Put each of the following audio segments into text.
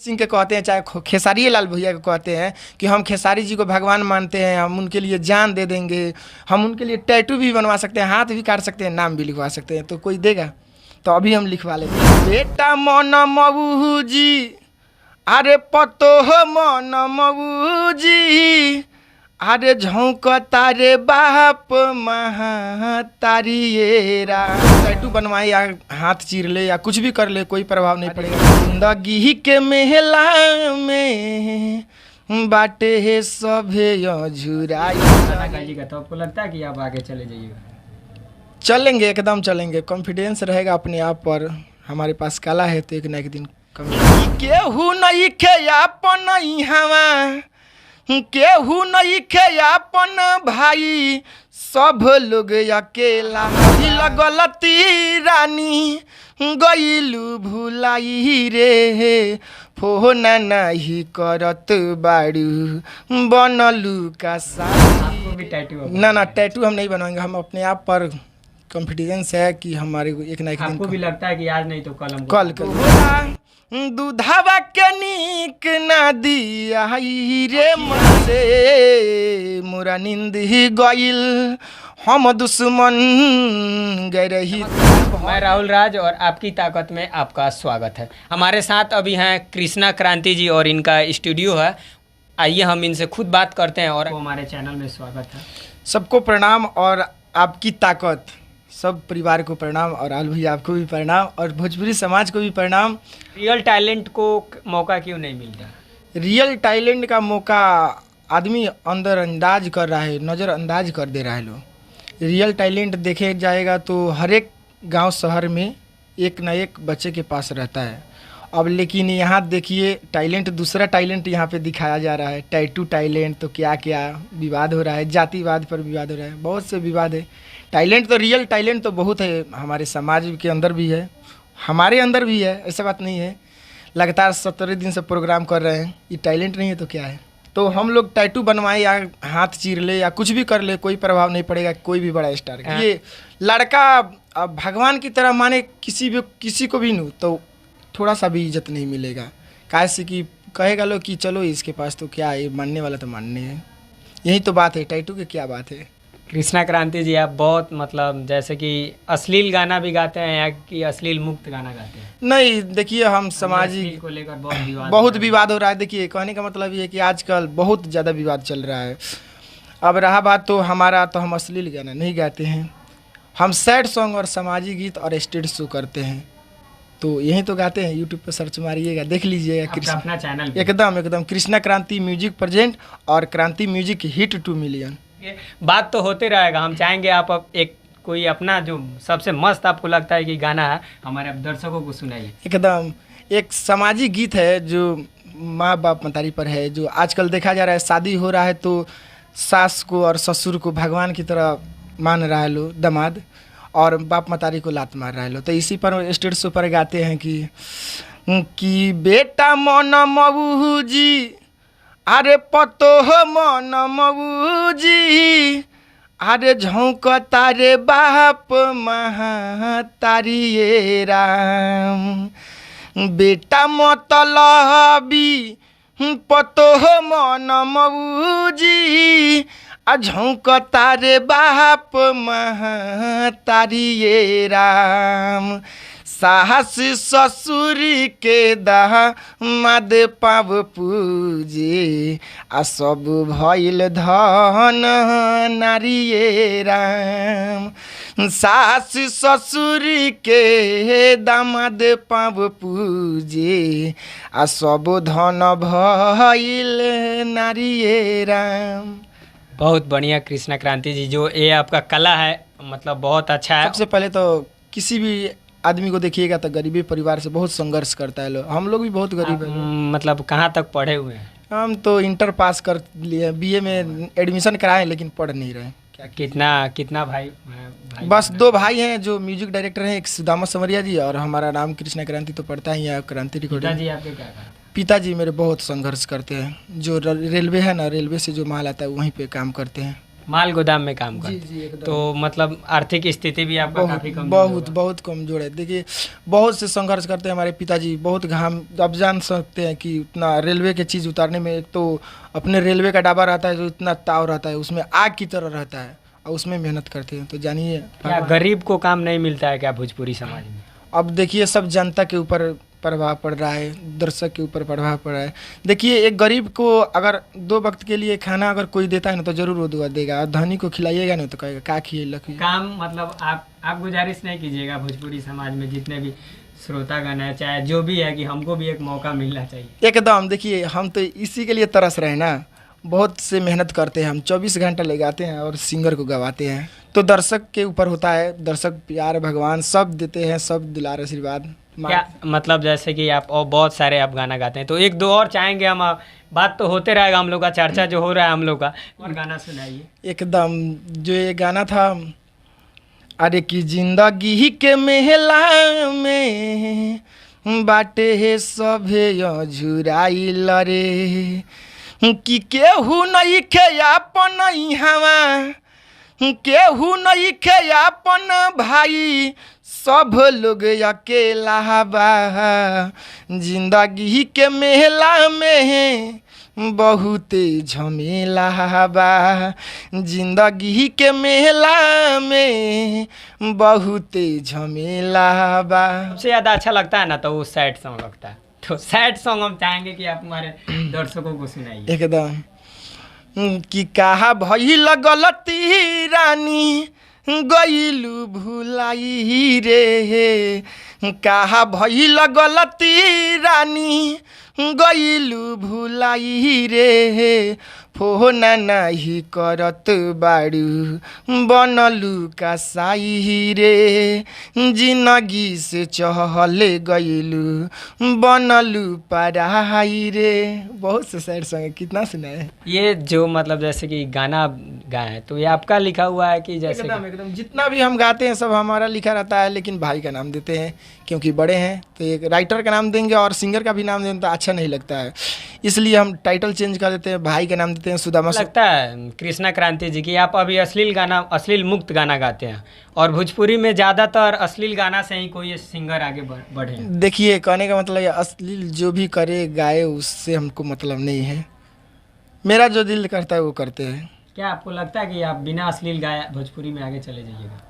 सिंह के कहते हैं, चाहे खेसारी लाल भैया को कहते हैं कि हम खेसारी जी को भगवान मानते हैं, हम उनके लिए जान दे देंगे, हम उनके लिए टैटू भी बनवा सकते हैं, हाथ भी काट सकते हैं, नाम भी लिखवा सकते हैं। तो कोई देगा? तो अभी हम लिखवा लेते हैं। बेटा मन मऊजी, अरे पतो हो मन मऊजी, अरे झोंक तारे बाप महातारियेरा। टैटू बनवाए या हाथ चीर ले या कुछ भी कर ले, कोई प्रभाव नहीं पड़ेगा। जिंदगी के मेला में बाटे है सभे झुराई। तो आपको लगता है कि आप आगे चले जाइएगा? चलेंगे, एकदम चलेंगे। कॉन्फिडेंस रहेगा अपने आप पर, हमारे पास कला है तो एक न एक दिन केहू नहीं खे अपन हवा, केहू नहीं खे अपन भाई, सब लोग अकेला गलती रानी गईलू भुलाई रे, फोन नहीं करत बाड़ू बनलू का साथी। ना टैटू हम नहीं बनवाएंगे। हम अपने आप पर कॉन्फिडेंस है कि हमारे एक ना एक दिन। आपको भी लगता है कि आज नहीं तो कल दूधावा के नीक ना दिया रे मसे, मोरा नींद ही गईल, हम दुश्मन गए रही। मैं राहुल राज और आपकी ताकत में आपका स्वागत है। हमारे साथ अभी हैं कृष्णा क्रांति जी और इनका स्टूडियो है। आइए हम इनसे खुद बात करते हैं। और हमारे चैनल में स्वागत है। सबको प्रणाम और आपकी ताकत, सब परिवार को प्रणाम, और आलू भैया आपको भी प्रणाम, और भोजपुरी समाज को भी प्रणाम। रियल टैलेंट को मौका क्यों नहीं मिलता? रियल टैलेंट का मौका आदमी अंदर अंदाज कर रहा है, नज़रअंदाज कर दे रहा है लोग। रियल टैलेंट देखे जाएगा तो हर एक गांव शहर में एक ना एक बच्चे के पास रहता है। अब लेकिन यहाँ देखिए टैलेंट, दूसरा टैलेंट यहाँ पे दिखाया जा रहा है, टैटू टैलेंट। तो क्या क्या विवाद हो रहा है, जातिवाद पर विवाद हो रहा है, बहुत से विवाद है। टैलेंट तो, रियल टैलेंट तो बहुत है, हमारे समाज के अंदर भी है, हमारे अंदर भी है, ऐसा बात नहीं है। लगातार 17 दिन से प्रोग्राम कर रहे हैं, ये टैलेंट नहीं है तो क्या है? तो हम लोग टैटू बनवाए या हाथ चीर ले या कुछ भी कर ले, कोई प्रभाव नहीं पड़ेगा। कोई भी बड़ा स्टार, ये लड़का अब भगवान की तरह माने किसी को भी नू, तो थोड़ा सा भी इज्जत नहीं मिलेगा। कैसे कि कहेगा लोग कि चलो इसके पास तो क्या है, मानने वाला तो मानने है। यही तो बात है, टैटू की क्या बात है। कृष्णा क्रांति जी, आप बहुत जैसे कि अश्लील गाना भी गाते हैं या कि अश्लील मुक्त गाना गाते हैं? नहीं, देखिए हम सामाजिक को लेकर बहुत विवाद हो रहा है। देखिए कहने का मतलब ये है कि आजकल बहुत ज़्यादा विवाद चल रहा है। अब रहा बात तो हमारा, तो हम अश्लील गाना नहीं गाते हैं, हम सैड सॉन्ग और सामाजिक गीत और स्टेज शो करते हैं। तो यही तो गाते हैं। यूट्यूब पर सर्च मारिएगा, देख लीजिएगा। अपना चैनल एकदम कृष्णा क्रांति म्यूजिक प्रेजेंट और क्रांति म्यूजिक हिट 2 मिलियन। बात तो होते रहेगा। हम चाहेंगे आप एक कोई अपना जो सबसे मस्त आपको लगता है कि गाना है, हमारे दर्शकों को सुनाइए। एकदम एक सामाजिक गीत है जो माँ बाप मतारी पर है। जो आजकल देखा जा रहा है, शादी हो रहा है तो सास को और ससुर को भगवान की तरह मान रहा है लो दामाद, और बाप मतारी को लात मार रहा है लो। तो इसी पर स्टेज शो पर गाते हैं कि बेटा मन मऊजी, अरे पतो हो मन मऊजी, अरे झोंक तारे बाप महातारियेरा। बेटा मतलबी पतो हो मन मऊजी, झोंक तारे बाप महातारियेरा। साहस ससुर के दामाद पाव पूजे, आ सब भइल धन नारियेरा। सास ससुर के दामाद पाव पूजे, आ सब धन भइल नारियेरा। बहुत बढ़िया कृष्णा क्रांति जी, जो ये आपका कला है बहुत अच्छा है। सबसे पहले तो किसी भी आदमी को देखिएगा तो गरीबी परिवार से बहुत संघर्ष करता है लोग। हम लोग भी बहुत गरीब हैं। कहाँ तक पढ़े हुए हैं? हम तो इंटर पास कर लिए, बीए में एडमिशन कराए लेकिन पढ़ नहीं रहे। कितना भाई? बस 2 भाई हैं जो म्यूजिक डायरेक्टर हैं, एक सुदामा समरिया जी और हमारा नाम कृष्णा क्रांति तो पढ़ता ही है, क्रांति रिकॉर्डिंग। जी आपके क्या करते? पिताजी मेरे बहुत संघर्ष करते हैं। जो रेलवे है ना, रेलवे से जो माल आता है वहीं पे काम करते हैं। माल गोदाम में काम जी करते जी हैं। एकदम। तो मतलब आर्थिक स्थिति भी आपका बहुत काफ़ी कम बहुत कमजोर है। देखिए बहुत से संघर्ष करते हैं हमारे पिताजी, बहुत घाम, आप जान सकते हैं कि उतना रेलवे के चीज़ उतारने में, एक तो अपने रेलवे का डाबा रहता है जो इतना ताव रहता है, उसमें आग की तरह रहता है और उसमें मेहनत करते हैं, तो जानिए क्या गरीब को काम नहीं मिलता है क्या भोजपुरी समाज में? अब देखिए सब जनता के ऊपर प्रभाव पड़ रहा है, दर्शक के ऊपर प्रभाव पड़ रहा है। देखिए एक गरीब को अगर 2 वक्त के लिए खाना अगर कोई देता है ना तो जरूर वो दुआ देगा, और धनी को खिलाइएगा नहीं तो कहेगा का खिलक। काम मतलब आप गुजारिश नहीं कीजिएगा भोजपुरी समाज में जितने भी श्रोतागण है, चाहे जो भी है, कि हमको भी एक मौका मिलना चाहिए। एकदम, देखिए हम तो इसी के लिए तरस रहे हैं ना, बहुत से मेहनत करते हैं हम, 24 घंटा लगाते हैं और सिंगर को गवाते हैं, तो दर्शक के ऊपर होता है, दर्शक प्यार भगवान सब देते हैं, सब दुलार आशीर्वाद। क्या मतलब जैसे कि आप और बहुत सारे आप गाना गाते हैं, तो एक दो और चाहेंगे हम, बात तो होते रहेगा हम लोग का, चर्चा जो हो रहा है हम लोग का, और गाना सुनाइए। एकदम, जो ये गाना था, अरे की जिंदगी के मेला में बाटे है सभे झुराइल रे, कि केहू नहीं खे अपन हवा, केहू नहीं खे अपन भाई, सब लोग अकेला बा, जिंदगी के मेला में बहुते झमेला बा, जिंदगी के मेला में बहुते झमेला बा। सबसे ज़्यादा अच्छा लगता है ना तो वो सैड सॉन्ग लगता है, तो सैड सॉन्ग हम चाहेंगे कि आप हमारे दर्शकों को सुनाइए। एकदम, कि कहा भइल गलती रानी गइलू भुलाई रे, कहा भइल गलती रानी गइलू भुलाई रे, फोन नाही करत बाड़ू बनलू कसाई रे, जिंदगी से चहल गइलू बनलू पढ़ाई रे। बहुत से सैड सॉन्ग है, कितना सुनाए। ये जो मतलब जैसे कि गाना गाए हैं, तो ये आपका लिखा हुआ है कि जैसे एकदम एकदम, जितना भी हम गाते हैं सब हमारा लिखा रहता है, लेकिन भाई का नाम देते हैं क्योंकि बड़े हैं, तो एक राइटर का नाम देंगे और सिंगर का भी नाम देंगे तो अच्छा नहीं लगता है, इसलिए हम टाइटल चेंज कर देते हैं, भाई का नाम देते हैं सुदामा। लगता है कृष्णा क्रांति जी की आप अभी अश्लील गाना, अश्लील मुक्त गाना गाते हैं, और भोजपुरी में ज़्यादातर अश्लील गाना से ही कोई सिंगर आगे बढ़े। देखिए कहने का मतलब ये अश्लील जो भी करे गाए उससे हमको मतलब नहीं है, मेरा जो दिल करता है वो करते हैं। क्या आपको लगता है कि आप बिना अश्लील गाया भोजपुरी में आगे चले जाइएगा?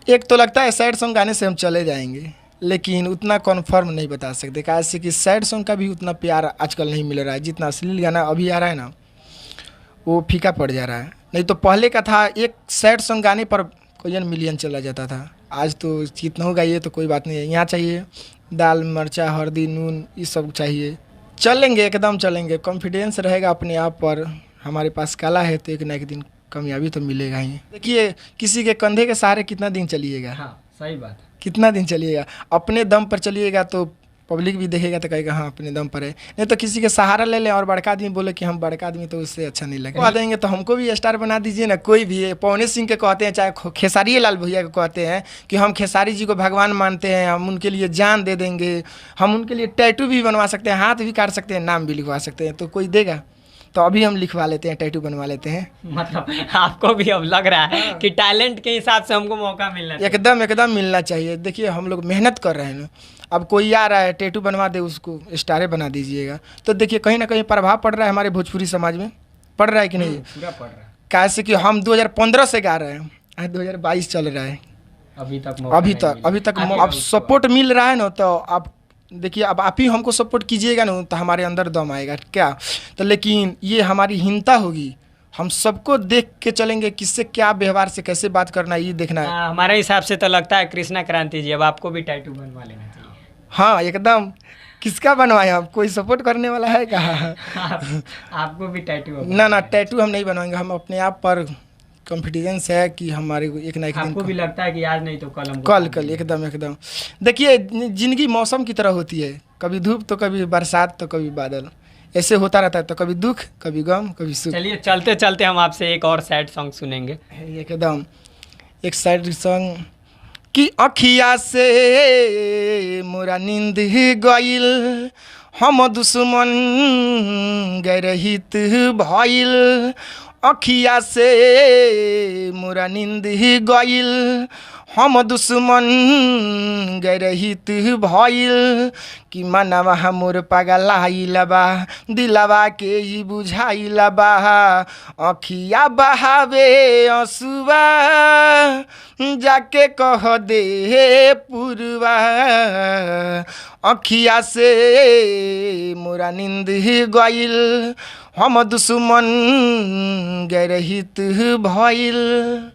एक तो लगता है सैड सॉन्ग गाने से हम चले जाएंगे, लेकिन उतना कन्फर्म नहीं बता सकते, कैसे कि सैड सॉन्ग का भी उतना प्यार आजकल नहीं मिल रहा है, जितना अश्लील गाना अभी आ रहा है ना वो फीका पड़ जा रहा है। नहीं तो पहले का था, एक सैड सॉन्ग गाने पर कोई मिलियन चला जाता था, आज तो कितना हो गाइए तो कोई बात नहीं है, यहाँ चाहिए दाल मिर्चा हल्दी नून ये सब चाहिए, चलेंगे एकदम चलेंगे, कॉन्फिडेंस रहेगा अपने आप पर, हमारे पास कला है तो एक ना एक दिन कामयाबी तो मिलेगा ही। देखिए किसी के कंधे के सहारे कितना दिन चलिएगा। हाँ सही बात है, कितना दिन चलिएगा, अपने दम पर चलिएगा तो पब्लिक भी देखेगा तो कहेगा हाँ अपने दम पर है, नहीं तो किसी के सहारा ले लें और बड़का आदमी बोले कि हम बड़का आदमी, तो उससे अच्छा नहीं लगेगा। कह देंगे तो हमको भी स्टार बना दीजिए ना, कोई भी है, पवनी सिंह के कहते हैं, चाहे खेसारी लाल भैया को कहते हैं कि हम खेसारी जी को भगवान मानते हैं, हम उनके लिए जान दे देंगे, हम उनके लिए टैटू भी बनवा सकते हैं, हाथ भी काट सकते हैं, नाम भी लिखवा सकते हैं, तो कोई देगा? तो अभी हम लिखवा लेते हैं, टैटू बनवा लेते हैं। मतलब आपको भी अब लग रहा है कि टैलेंट के हिसाब से हमको मौका मिलना चाहिए। एकदम एकदम मिलना चाहिए। देखिए हम लोग मेहनत कर रहे हैं ना, अब कोई आ रहा है टैटू बनवा दे उसको स्टारे बना दीजिएगा, तो देखिए कहीं ना कहीं प्रभाव पड़ रहा है हमारे भोजपुरी समाज में, पड़ रहा है कि नहीं? पूरा पड़ रहा है, कैसे कि हम 2015 से गा रहे हैं, आज 2022 चल रहा है, अभी तक अब सपोर्ट मिल रहा है ना, तो आप देखिए अब आप ही हमको सपोर्ट कीजिएगा ना तो हमारे अंदर दम आएगा क्या, तो लेकिन ये हमारी हीनता होगी, हम सबको देख के चलेंगे, किससे क्या व्यवहार से कैसे बात करना है ये देखना है। हमारे हिसाब से तो लगता है कृष्णा क्रांति जी अब आपको भी टैटू बनवा लेना चाहिए। हाँ एकदम, किसका बनवाए, आप कोई सपोर्ट करने वाला है कहाँ? आपको भी टैटू? ना टैटू हम नहीं बनवाएंगे, हम अपने आप पर कॉन्फिडेंस है कि हमारे को एक ना एक दिन आपको भी लगता है कि आज नहीं तो कल एकदम एकदम। देखिए जिंदगी मौसम की तरह होती है, कभी धूप तो कभी बरसात तो कभी बादल, ऐसे होता रहता है, तो कभी दुख कभी गम कभी सुख। चलिए चलते चलते हम आपसे एक और सैड सॉन्ग सुनेंगे। एकदम एक सैड सॉन्ग, कि अखिया से मोरा नींद गइल, हम दुश्मन गरहित भइल, अखिया से मोरा नींद ही गइल, हम दुश्मन गरहित भइल, कि मनवा मोर पगलाइल बा, दिलवा के ही बुझाइल बा, अखिया बहावे आंसुआ, जाके कह दे पुरवा, अखिया से मोरा नींद ही गइल, हम दुश्मन गरहित भइल।